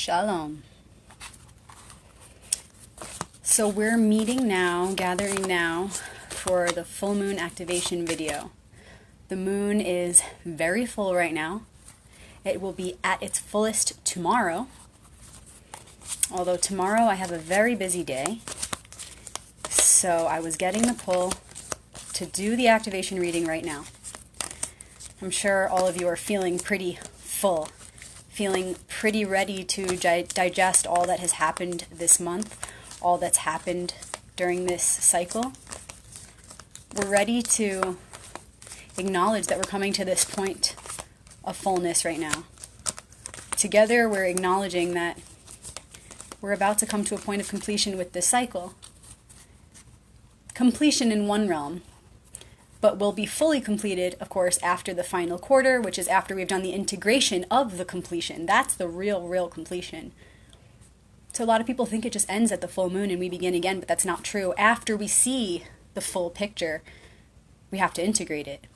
Shalom. So we're meeting now, gathering now for the full moon activation video. The moon is very full right now. It will be at its fullest tomorrow. Although tomorrow I have a very busy day. So I was getting the pull to do the activation reading right now. I'm sure all of you are feeling pretty full, feeling pretty ready to digest all that has happened this month, all that's happened during this cycle. We're ready to acknowledge that we're coming to this point of fullness right now. Together, we're acknowledging that we're about to come to a point of completion with this cycle. Completion in one realm, but will be fully completed, of course, after the final quarter, which is after we've done the integration of the completion. That's the real completion. So a lot of people think it just ends at the full moon and we begin again, but that's not true. After we see the full picture, we have to integrate it.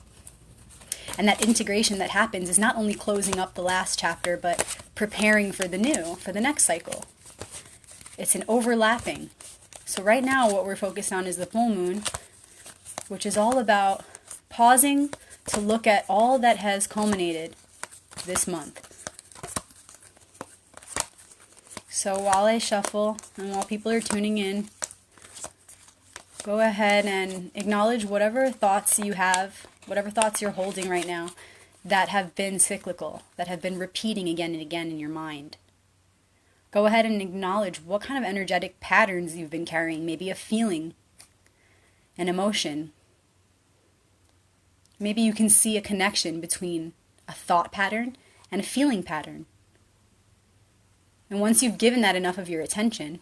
And that integration that happens is not only closing up the last chapter, but preparing for the new, for the next cycle. It's an overlapping. So right now what we're focused on is the full moon, which is all about pausing to look at all that has culminated this month. So while I shuffle and while people are tuning in, go ahead and acknowledge whatever thoughts you have, whatever thoughts you're holding right now that have been cyclical, that have been repeating again and again in your mind. Go ahead and acknowledge what kind of energetic patterns you've been carrying, maybe a feeling, an emotion. Maybe you can see a connection between a thought pattern and a feeling pattern. And once you've given that enough of your attention,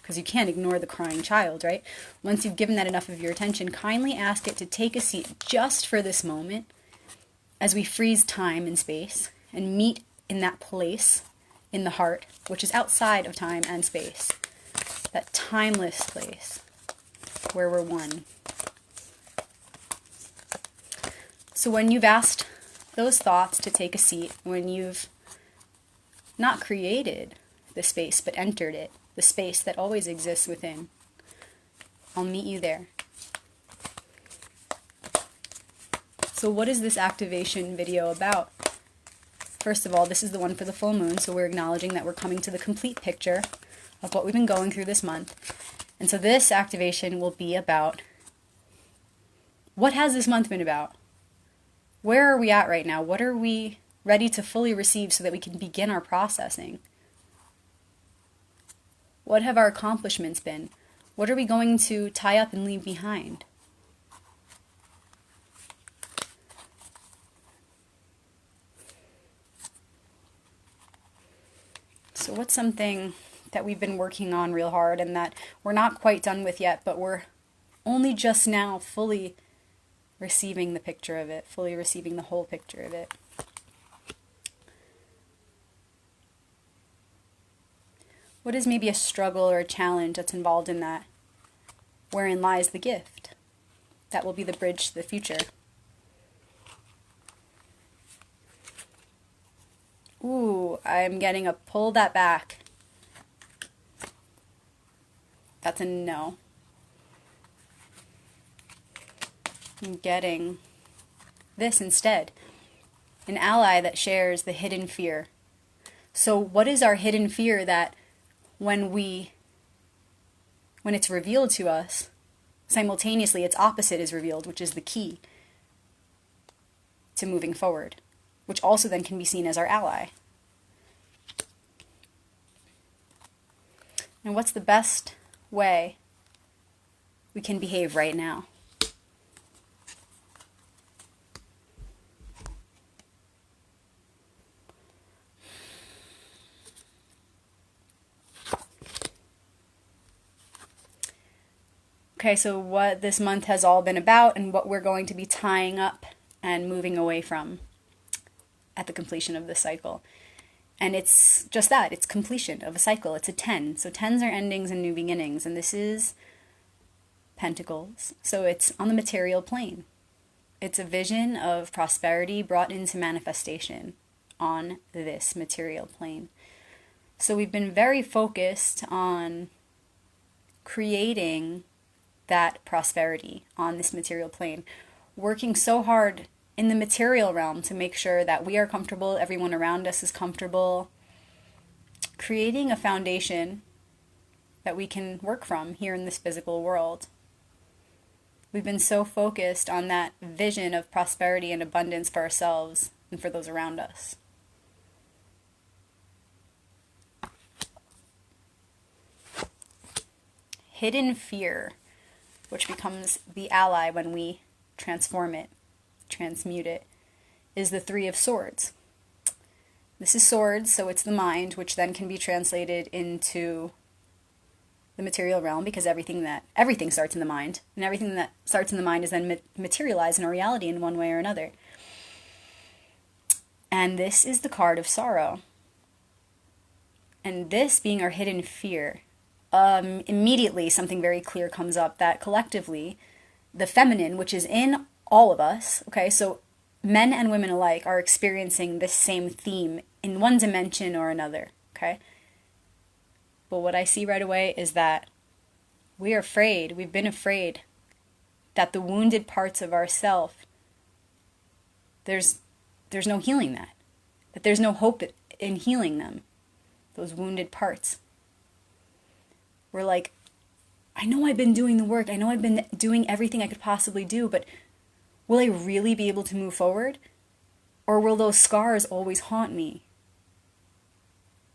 because you can't ignore the crying child, right? Once you've given that enough of your attention, kindly ask it to take a seat just for this moment as we freeze time and space and meet in that place in the heart, which is outside of time and space. That timeless place where we're one. So when you've asked those thoughts to take a seat, when you've not created the space, but entered it, the space that always exists within, I'll meet you there. So what is this activation video about? First of all, this is the one for the full moon, so we're acknowledging that we're coming to the complete picture of what we've been going through this month. And so this activation will be about, what has this month been about? Where are we at right now? What are we ready to fully receive so that we can begin our processing? What have our accomplishments been? What are we going to tie up and leave behind? So what's something that we've been working on real hard and that we're not quite done with yet, but we're only just now fully receiving the picture of it, fully receiving the whole picture of it? What is maybe a struggle or a challenge that's involved in that? Wherein lies the gift? That will be the bridge to the future. Ooh, I'm getting a pull that back. That's a no. I'm getting this instead. An ally that shares the hidden fear. So what is our hidden fear that when it's revealed to us, simultaneously its opposite is revealed, which is the key to moving forward, which also then can be seen as our ally. And what's the best way we can behave right now? Okay, so what this month has all been about and what we're going to be tying up and moving away from at the completion of this cycle. And it's just that, it's completion of a cycle. It's a 10. So 10s are endings and new beginnings, and this is Pentacles. So it's on the material plane. It's a vision of prosperity brought into manifestation on this material plane. So we've been very focused on creating that prosperity on this material plane, working so hard in the material realm to make sure that we are comfortable, everyone around us is comfortable, creating a foundation that we can work from here in this physical world. We've been so focused on that vision of prosperity and abundance for ourselves and for those around us. Hidden fear, which becomes the ally when we transform it, transmute it, is the Three of Swords. This is swords, so it's the mind, which then can be translated into the material realm, because everything starts in the mind, and everything that starts in the mind is then materialized in our reality in one way or another. And this is the card of sorrow. And this being our hidden fear, immediately something very clear comes up, that collectively, the feminine, which is in all of us, okay, so men and women alike are experiencing this same theme in one dimension or another, okay? But what I see right away is that we've been afraid that the wounded parts of ourself, there's no healing that there's no hope in healing them, those wounded parts. We're like, I know I've been doing the work, I know I've been doing everything I could possibly do, but will I really be able to move forward? Or will those scars always haunt me?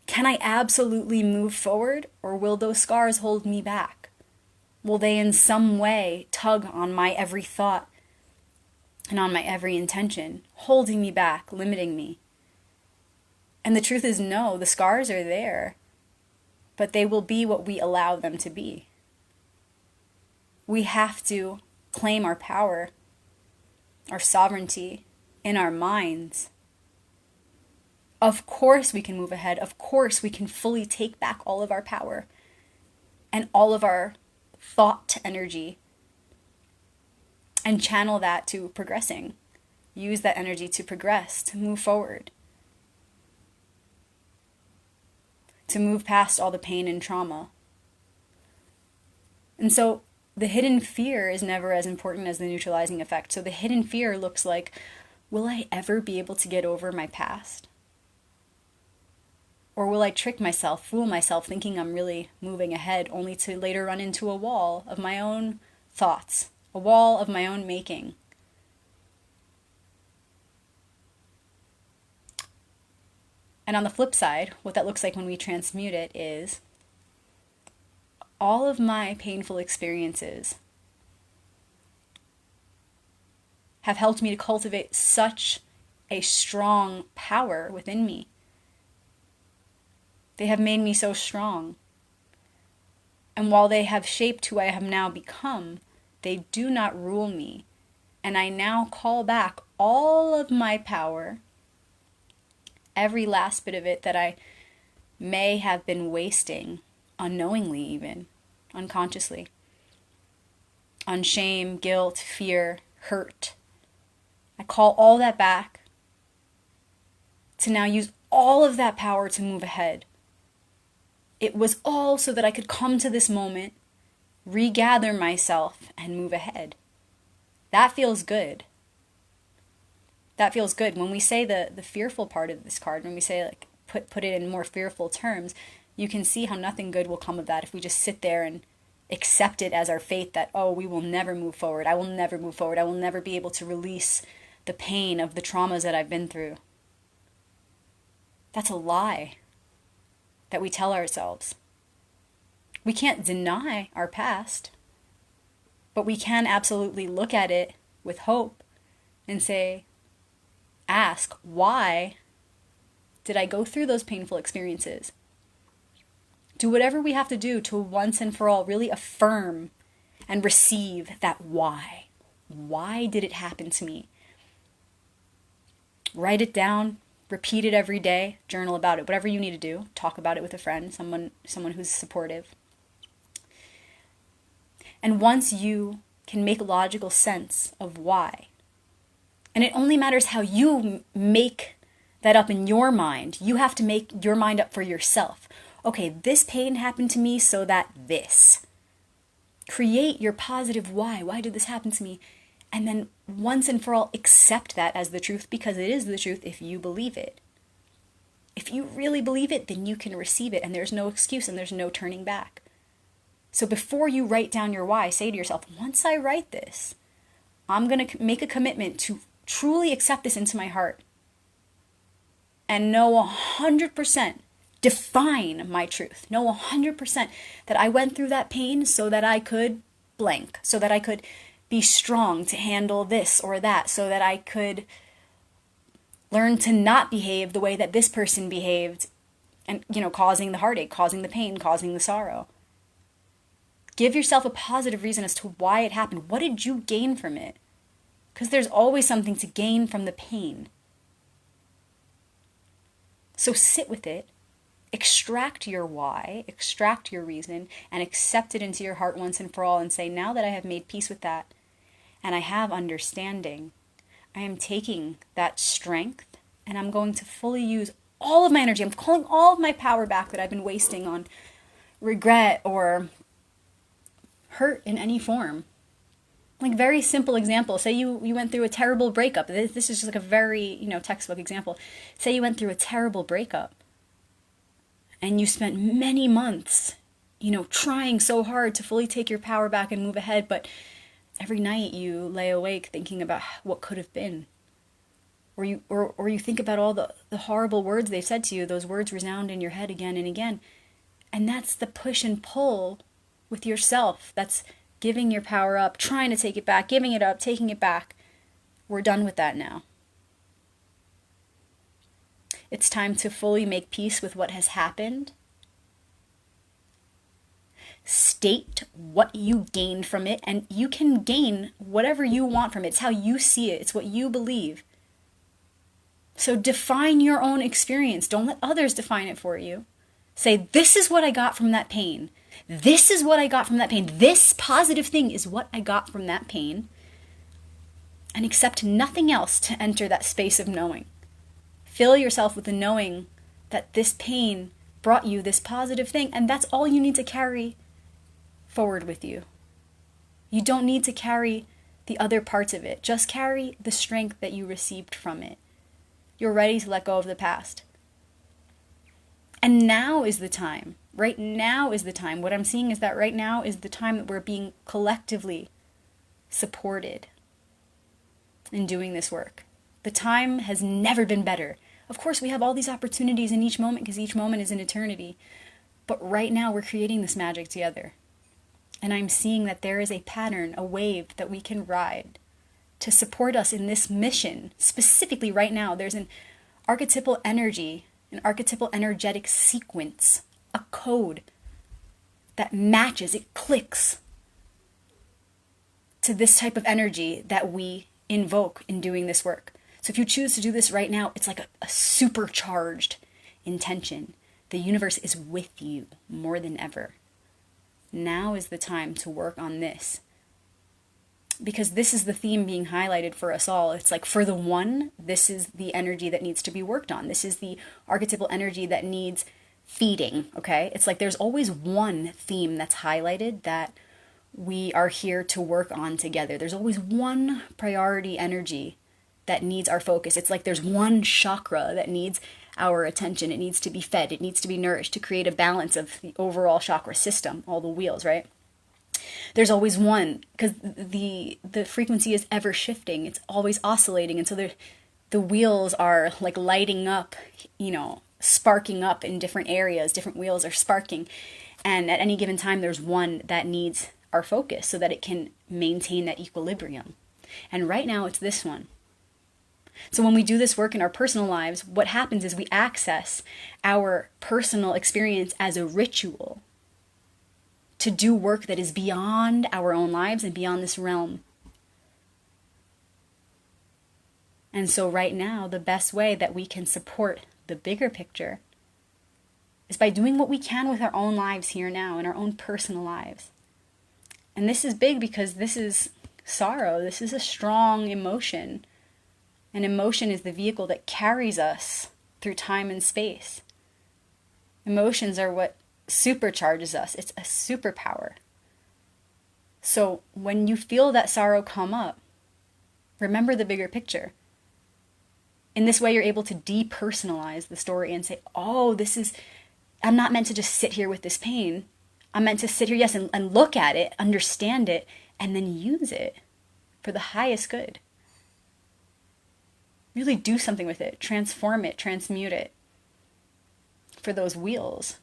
Can I absolutely move forward, or will those scars hold me back? Will they in some way tug on my every thought and on my every intention, holding me back, limiting me? And the truth is, no, the scars are there, but they will be what we allow them to be. We have to claim our power, our sovereignty in our minds. Of course we can move ahead. Of course we can fully take back all of our power and all of our thought energy and channel that to progressing. Use that energy to progress, to move forward, to move past all the pain and trauma. And so the hidden fear is never as important as the neutralizing effect. So the hidden fear looks like, will I ever be able to get over my past? Or will I trick myself, fool myself, thinking I'm really moving ahead, only to later run into a wall of my own thoughts, a wall of my own making? And on the flip side, what that looks like when we transmute it is, all of my painful experiences have helped me to cultivate such a strong power within me. They have made me so strong. And while they have shaped who I have now become, they do not rule me. And I now call back all of my power, every last bit of it that I may have been wasting, unknowingly even, unconsciously, on shame, guilt, fear, hurt. I call all that back to now use all of that power to move ahead. It was all so that I could come to this moment, regather myself, and move ahead. That feels good. That feels good. When we say the fearful part of this card, when we say like put it in more fearful terms, you can see how nothing good will come of that if we just sit there and accept it as our fate that, oh, we will never move forward. I will never move forward. I will never be able to release the pain of the traumas that I've been through. That's a lie that we tell ourselves. We can't deny our past, but we can absolutely look at it with hope and say, ask, why did I go through those painful experiences? Do whatever we have to do to once and for all really affirm and receive that why. Why did it happen to me? Write it down, repeat it every day, journal about it, whatever you need to do. Talk about it with a friend, someone who's supportive. And once you can make logical sense of why, and it only matters how you make that up in your mind. You have to make your mind up for yourself. Okay, this pain happened to me so that this. Create your positive why. Why did this happen to me? And then once and for all, accept that as the truth, because it is the truth if you believe it. If you really believe it, then you can receive it, and there's no excuse and there's no turning back. So before you write down your why, say to yourself, once I write this, I'm going to make a commitment to truly accept this into my heart and know 100%, define my truth, know 100% that I went through that pain so that I could blank, so that I could be strong to handle this or that, so that I could learn to not behave the way that this person behaved, and, causing the heartache, causing the pain, causing the sorrow. Give yourself a positive reason as to why it happened. What did you gain from it? Because there's always something to gain from the pain. So sit with it, extract your why, extract your reason, and accept it into your heart once and for all, and say, now that I have made peace with that, and I have understanding, I am taking that strength, and I'm going to fully use all of my energy. I'm calling all of my power back that I've been wasting on regret or hurt in any form. Like, very simple example. Say you went through a terrible breakup. This is just like a very, textbook example. Say you went through a terrible breakup and you spent many months, trying so hard to fully take your power back and move ahead, but every night you lay awake thinking about what could have been. Or you think about all the horrible words they've said to you. Those words resound in your head again and again. And that's the push and pull with yourself. That's giving your power up, trying to take it back, giving it up, taking it back. We're done with that now. It's time to fully make peace with what has happened. State what you gained from it, and you can gain whatever you want from it. It's how you see it. It's what you believe. So define your own experience. Don't let others define it for you. Say, this is what I got from that pain. This is what I got from that pain. This positive thing is what I got from that pain. And accept nothing else to enter that space of knowing. Fill yourself with the knowing that this pain brought you this positive thing, and that's all you need to carry forward with you. You don't need to carry the other parts of it. Just carry the strength that you received from it. You're ready to let go of the past. And now is the time. Right now is the time. What I'm seeing is that right now is the time that we're being collectively supported in doing this work. The time has never been better. Of course, we have all these opportunities in each moment because each moment is an eternity. But right now we're creating this magic together. And I'm seeing that there is a pattern, a wave that we can ride to support us in this mission. Specifically right now, there's an archetypal energy, an archetypal energetic sequence, a code that matches, it clicks to this type of energy that we invoke in doing this work. So if you choose to do this right now, it's like a supercharged intention. The universe is with you more than ever. Now is the time to work on this. Because this is the theme being highlighted for us all. It's like, for the one, this is the energy that needs to be worked on. This is the archetypal energy that needs feeding, okay? It's like there's always one theme that's highlighted that we are here to work on together. There's always one priority energy that needs our focus. It's like there's one chakra that needs our attention. It needs to be fed. It needs to be nourished to create a balance of the overall chakra system, all the wheels, right? There's always one, because the frequency is ever shifting. It's always oscillating. And so the wheels are like lighting up, sparking up in different areas. Different wheels are sparking. And at any given time, there's one that needs our focus so that it can maintain that equilibrium. And right now, it's this one. So when we do this work in our personal lives, what happens is we access our personal experience as a ritual to do work that is beyond our own lives and beyond this realm. And so right now, the best way that we can support the bigger picture is by doing what we can with our own lives here now, in our own personal lives. And this is big because this is sorrow. This is a strong emotion. And emotion is the vehicle that carries us through time and space. Emotions are what supercharges us. It's a superpower. So when you feel that sorrow come up, remember the bigger picture. In this way, you're able to depersonalize the story and say, oh, I'm not meant to just sit here with this pain. I'm meant to sit here, yes, and look at it, understand it, and then use it for the highest good. Really do something with it, transform it, transmute it for those wheels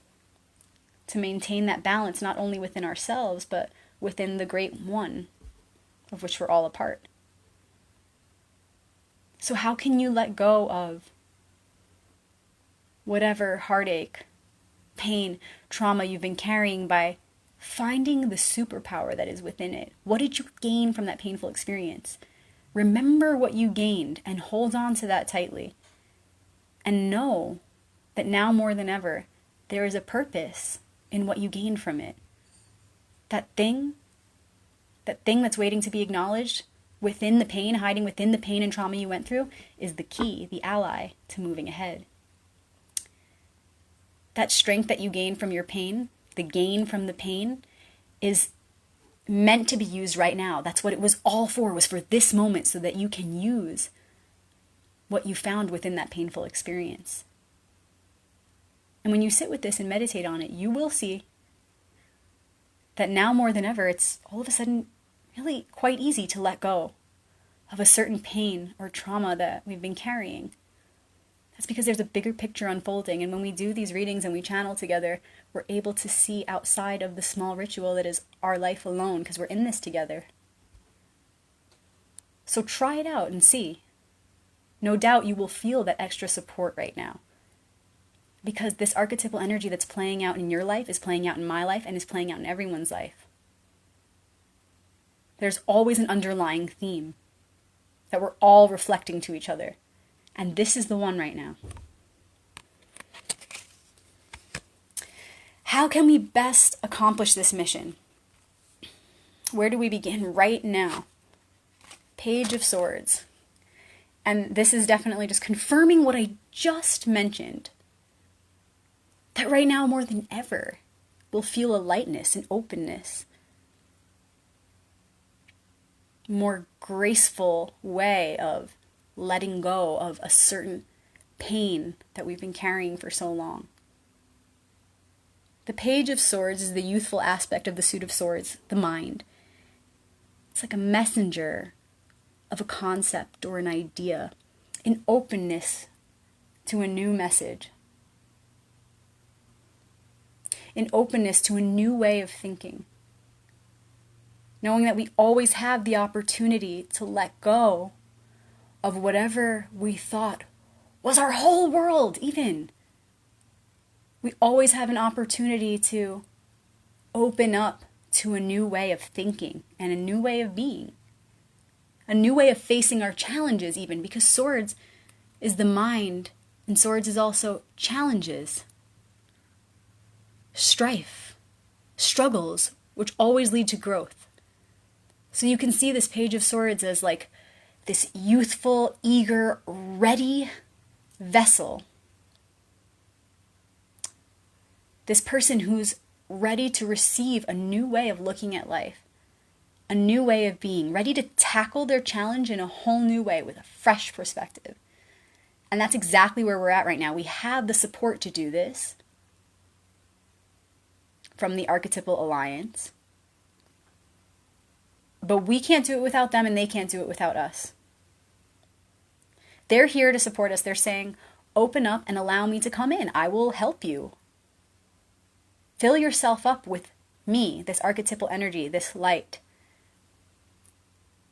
to maintain that balance, not only within ourselves, but within the great one of which we're all a part. So how can you let go of whatever heartache, pain, trauma you've been carrying by finding the superpower that is within it? What did you gain from that painful experience? Remember what you gained and hold on to that tightly. And know that now more than ever, there is a purpose in what you gained from it. That thing that's waiting to be acknowledged within the pain, hiding within the pain and trauma you went through, is the key, the ally to moving ahead. That strength that you gain from your pain, the gain from the pain, is meant to be used right now. That's what it was all for, was for this moment, so that you can use what you found within that painful experience. And when you sit with this and meditate on it, you will see that now more than ever, it's all of a sudden really quite easy to let go of a certain pain or trauma that we've been carrying. That's because there's a bigger picture unfolding. And when we do these readings and we channel together, we're able to see outside of the small ritual that is our life alone, because we're in this together. So try it out and see. No doubt you will feel that extra support right now, because this archetypal energy that's playing out in your life is playing out in my life and is playing out in everyone's life. There's always an underlying theme that we're all reflecting to each other. And this is the one right now. How can we best accomplish this mission? Where do we begin? Right now. Page of Swords. And this is definitely just confirming what I just mentioned. That right now, more than ever, we'll feel a lightness, an openness. More graceful way of letting go of a certain pain that we've been carrying for so long. The Page of Swords is the youthful aspect of the Suit of Swords, the mind. It's like a messenger of a concept or an idea, an openness to a new message, an openness to a new way of thinking. Knowing that we always have the opportunity to let go of whatever we thought was our whole world, even. We always have an opportunity to open up to a new way of thinking and a new way of being. A new way of facing our challenges, even, because swords is the mind, and swords is also challenges, strife, struggles, which always lead to growth. So you can see this Page of Swords as like this youthful, eager, ready vessel. This person who's ready to receive a new way of looking at life, a new way of being, ready to tackle their challenge in a whole new way with a fresh perspective. And that's exactly where we're at right now. We have the support to do this from the Archetypal Alliance. But we can't do it without them, and they can't do it without us. They're here to support us. They're saying, open up and allow me to come in. I will help you. Fill yourself up with me, this archetypal energy, this light.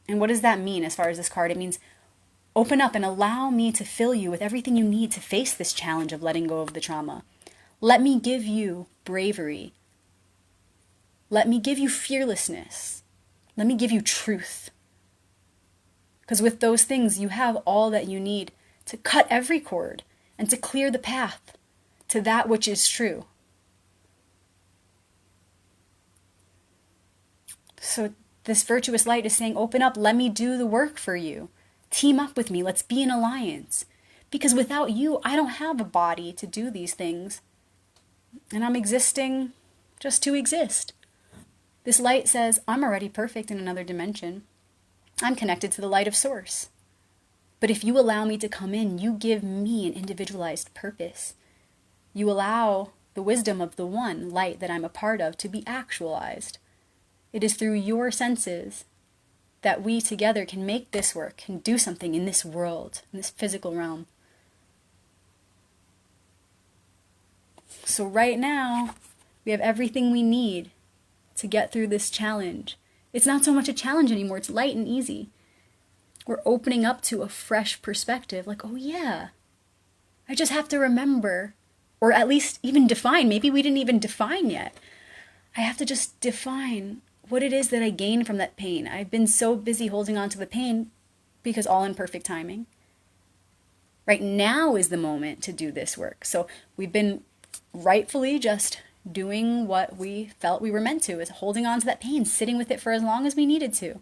And what does that mean as far as this card? It means open up and allow me to fill you with everything you need to face this challenge of letting go of the trauma. Let me give you bravery. Let me give you fearlessness. Let me give you truth. Because with those things, you have all that you need to cut every cord and to clear the path to that which is true. So this virtuous light is saying, open up, let me do the work for you. Team up with me, let's be an alliance. Because without you, I don't have a body to do these things. And I'm existing just to exist. This light says, I'm already perfect in another dimension. I'm connected to the light of Source. But if you allow me to come in, you give me an individualized purpose. You allow the wisdom of the one light that I'm a part of to be actualized. It is through your senses that we together can make this work, can do something in this world, in this physical realm. So right now, we have everything we need to get through this challenge. It's not so much a challenge anymore, it's light and easy. We're opening up to a fresh perspective, like, oh yeah, I just have to remember, or at least even define, maybe we didn't even define yet. I have to just define what it is that I gain from that pain. I've been so busy holding on to the pain because all in perfect timing. Right now is the moment to do this work. So we've been rightfully just doing what we felt we were meant to, is holding on to that pain, sitting with it for as long as we needed to.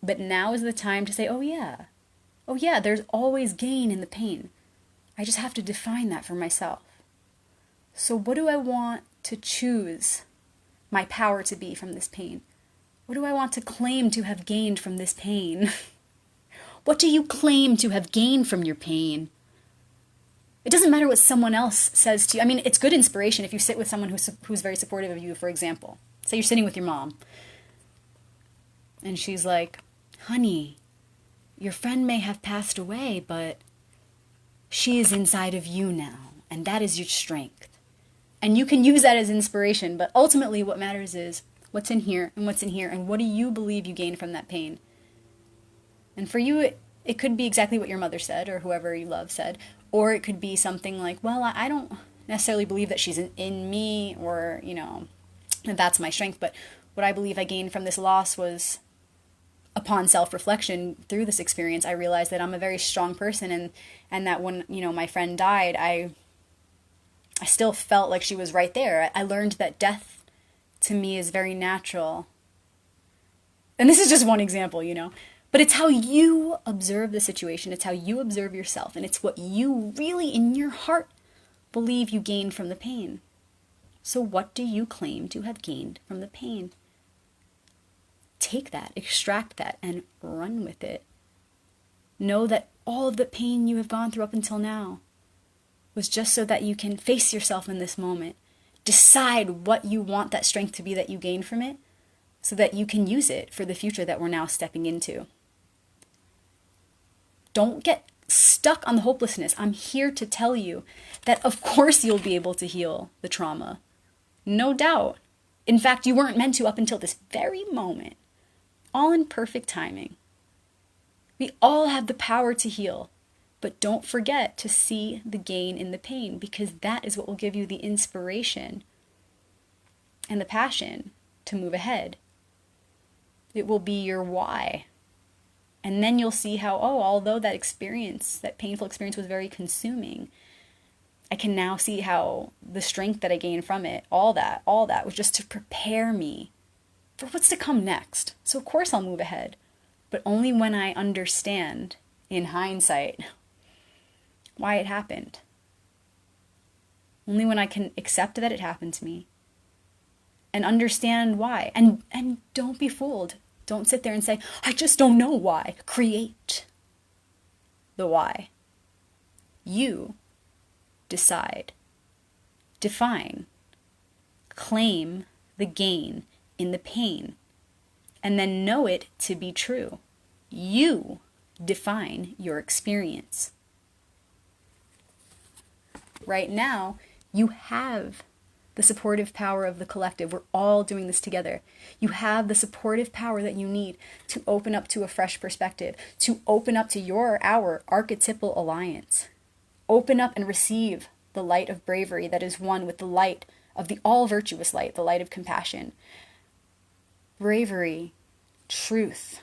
But now is the time to say, oh yeah, there's always gain in the pain. I just have to define that for myself. So what do I want to choose my power to be from this pain? What do I want to claim to have gained from this pain? What do you claim to have gained from your pain? It doesn't matter what someone else says to you. I mean, it's good inspiration if you sit with someone who's very supportive of you, for example. Say you're sitting with your mom, and she's like, honey, your friend may have passed away, but she is inside of you now, and that is your strength. And you can use that as inspiration, but ultimately what matters is what's in here, and what do you believe you gain from that pain? And for you, it could be exactly what your mother said, or whoever you love said, or it could be something like, well, I don't necessarily believe that she's in me, or, that's my strength, but what I believe I gained from this loss was, upon self-reflection through this experience, I realized that I'm a very strong person, and that when, my friend died, I still felt like she was right there. I learned that death to me is very natural. And this is just one example, but it's how you observe the situation. It's how you observe yourself. And it's what you really in your heart believe you gained from the pain. So what do you claim to have gained from the pain? Take that, extract that, and run with it. Know that all of the pain you have gone through up until now was just so that you can face yourself in this moment. Decide what you want that strength to be that you gain from it, so that you can use it for the future that we're now stepping into. Don't get stuck on the hopelessness. I'm here to tell you that of course you'll be able to heal the trauma. No doubt. In fact, you weren't meant to up until this very moment. All in perfect timing. We all have the power to heal, but don't forget to see the gain in the pain, because that is what will give you the inspiration and the passion to move ahead. It will be your why. And then you'll see how, although that painful experience was very consuming, I can now see how the strength that I gained from it, all that was just to prepare me for what's to come next. So of course I'll move ahead, but only when I understand, in hindsight, why it happened. Only when I can accept that it happened to me and understand why. And don't be fooled. Don't sit there and say, I just don't know why. Create the why. You decide, define, claim the gain in the pain, and then know it to be true. You define your experience. Right now, you have the supportive power of the collective. We're all doing this together. You have the supportive power that you need to open up to a fresh perspective, to open up to our archetypal alliance. Open up and receive the light of bravery that is one with the light of the all-virtuous light, the light of compassion. Bravery, truth,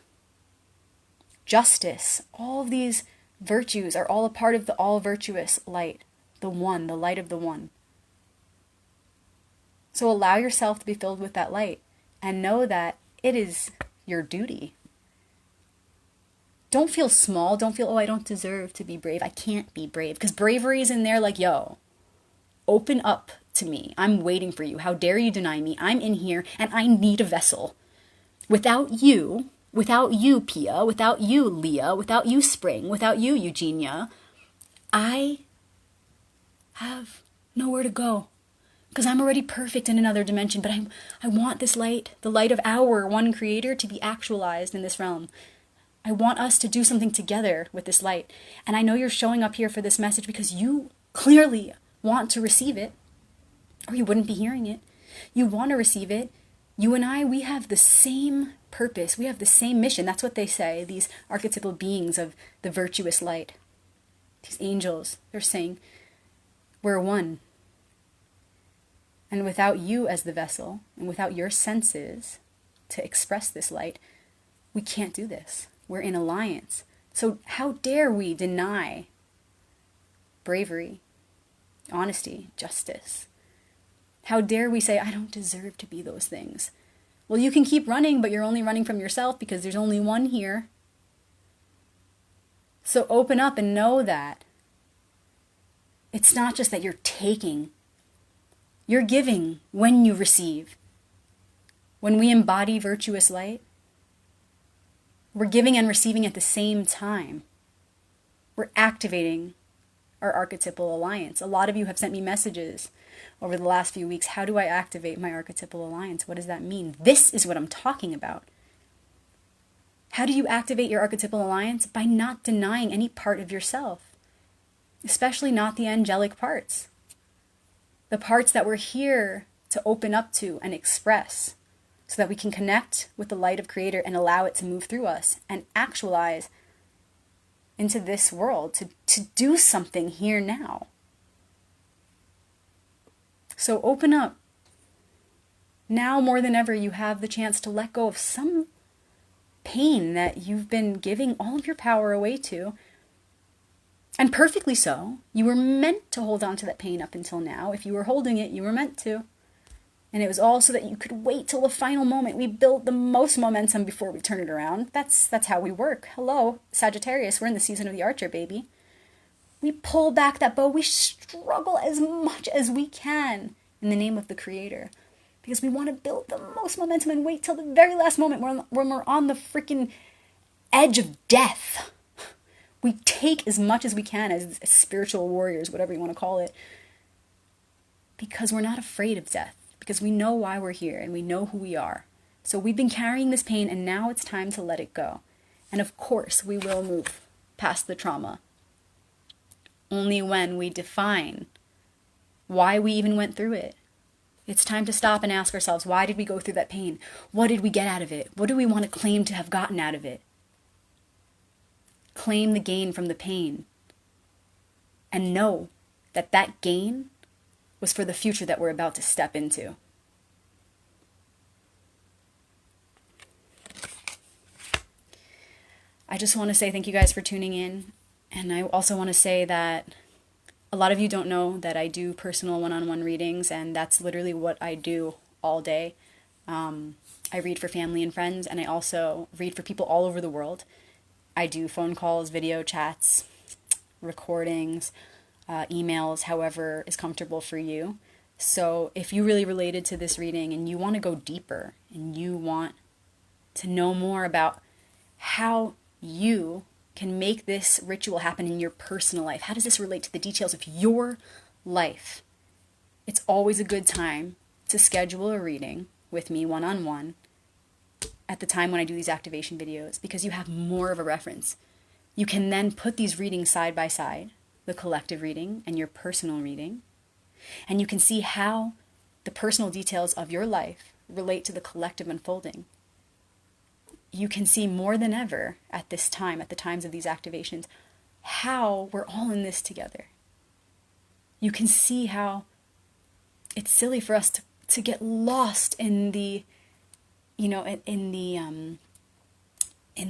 justice, all of these virtues are all a part of the all-virtuous light, the one, the light of the one. So allow yourself to be filled with that light and know that it is your duty. Don't feel small. Don't feel, oh, I don't deserve to be brave. I can't be brave. Because bravery is in there like, yo, open up to me. I'm waiting for you. How dare you deny me? I'm in here and I need a vessel. Without you, Pia, without you, Leah, without you, Spring, without you, Eugenia, I have nowhere to go. Because I'm already perfect in another dimension, but I want this light, the light of our one creator, to be actualized in this realm. I want us to do something together with this light. And I know you're showing up here for this message because you clearly want to receive it, or you wouldn't be hearing it. You want to receive it. You and I, we have the same purpose. We have the same mission. That's what they say, these archetypal beings of the virtuous light. These angels, they're saying, we're one. And without you as the vessel, and without your senses to express this light, we can't do this. We're in alliance. So how dare we deny bravery, honesty, justice? How dare we say, I don't deserve to be those things? Well, you can keep running, but you're only running from yourself because there's only one here. So open up and know that it's not just that you're taking. You're giving when you receive. When we embody virtuous light, we're giving and receiving at the same time. We're activating our archetypal alliance. A lot of you have sent me messages over the last few weeks. How do I activate my archetypal alliance? What does that mean? This is what I'm talking about. How do you activate your archetypal alliance? By not denying any part of yourself, especially not the angelic parts. The parts that we're here to open up to and express so that we can connect with the light of Creator and allow it to move through us and actualize into this world to do something here now. So open up. Now more than ever, you have the chance to let go of some pain that you've been giving all of your power away to. And perfectly so. You were meant to hold on to that pain up until now. If you were holding it, you were meant to. And it was all so that you could wait till the final moment. We build the most momentum before we turn it around. That's how we work. Hello, Sagittarius, we're in the season of the Archer, baby. We pull back that bow. We struggle as much as we can in the name of the Creator. Because we want to build the most momentum and wait till the very last moment when we're on the freaking edge of death. We take as much as we can as spiritual warriors, whatever you want to call it. Because we're not afraid of death. Because we know why we're here and we know who we are. So we've been carrying this pain and now it's time to let it go. And of course, we will move past the trauma. Only when we define why we even went through it. It's time to stop and ask ourselves, why did we go through that pain? What did we get out of it? What do we want to claim to have gotten out of it? Claim the gain from the pain. And know that that gain was for the future that we're about to step into. I just want to say thank you guys for tuning in. And I also want to say that a lot of you don't know that I do personal one-on-one readings, and that's literally what I do all day. I read for family and friends, and I also read for people all over the world. I do phone calls, video chats, recordings, emails, however is comfortable for you. So if you really related to this reading and you want to go deeper and you want to know more about how you can make this ritual happen in your personal life, how does this relate to the details of your life? It's always a good time to schedule a reading with me one-on-one at the time when I do these activation videos, because you have more of a reference. You can then put these readings side by side, the collective reading and your personal reading, and you can see how the personal details of your life relate to the collective unfolding. You can see more than ever at this time, at the times of these activations, how we're all in this together. You can see how it's silly for us to get lost in the, in the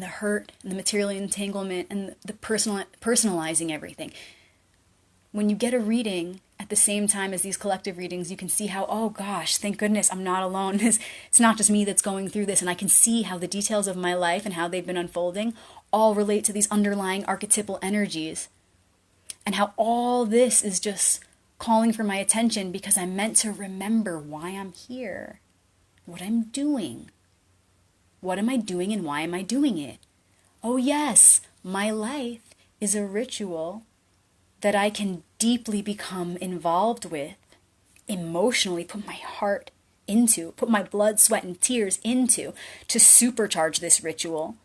hurt and the material entanglement and the personalizing everything. When you get a reading at the same time as these collective readings, you can see how, oh gosh, thank goodness I'm not alone. It's not just me that's going through this. And I can see how the details of my life and how they've been unfolding all relate to these underlying archetypal energies, and how all this is just calling for my attention because I'm meant to remember why I'm here, what I'm doing. What am I doing and why am I doing it? Oh yes, my life is a ritual that I can deeply become involved with, emotionally put my heart into, put my blood, sweat, and tears into, to supercharge this ritual,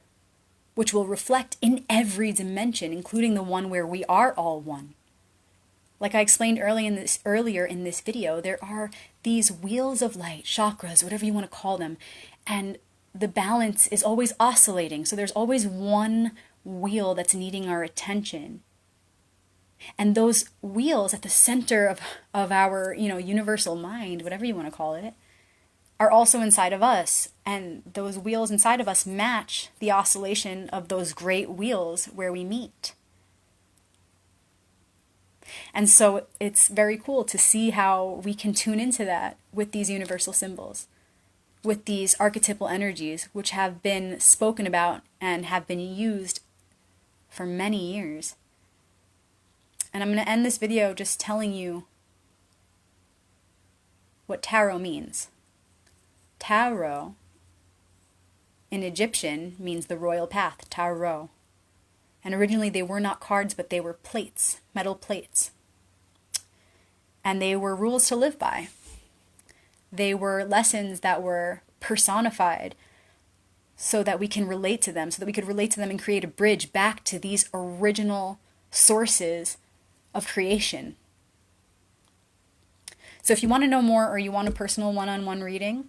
which will reflect in every dimension, including the one where we are all one. Like I explained earlier in this video, there are these wheels of light, chakras, whatever you want to call them, and the balance is always oscillating. So there's always one wheel that's needing our attention. And those wheels at the center of our, universal mind, whatever you want to call it, are also inside of us. And those wheels inside of us match the oscillation of those great wheels where we meet. And so it's very cool to see how we can tune into that with these universal symbols, with these archetypal energies, which have been spoken about and have been used for many years. And I'm going to end this video just telling you what tarot means. Tarot in Egyptian means the royal path, tarot. And originally they were not cards, but they were plates, metal plates. And they were rules to live by. They were lessons that were personified so that we can relate to them, so that we could relate to them and create a bridge back to these original sources of creation. So if you want to know more or you want a personal one-on-one reading,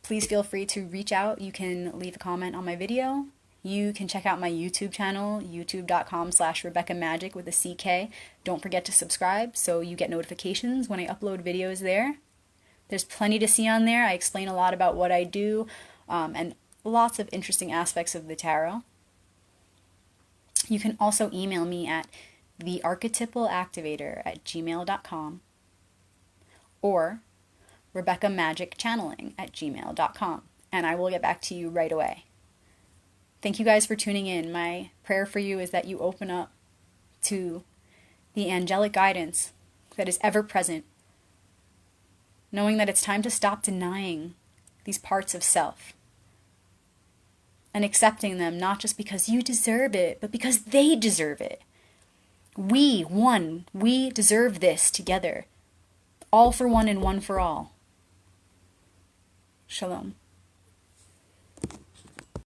please feel free to reach out. You can leave a comment on my video. You can check out my YouTube channel, youtube.com/RebeccaMagic with a CK. Don't forget to subscribe so you get notifications when I upload videos there. There's plenty to see on there. I explain a lot about what I do and lots of interesting aspects of the tarot. You can also email me at thearchetypalactivator@gmail.com or RebeccaMagicChanneling@gmail.com, and I will get back to you right away. Thank you guys for tuning in. My prayer for you is that you open up to the angelic guidance that is ever present, knowing that it's time to stop denying these parts of self and accepting them, not just because you deserve it, but because they deserve it. We deserve this together. All for one and one for all. Shalom.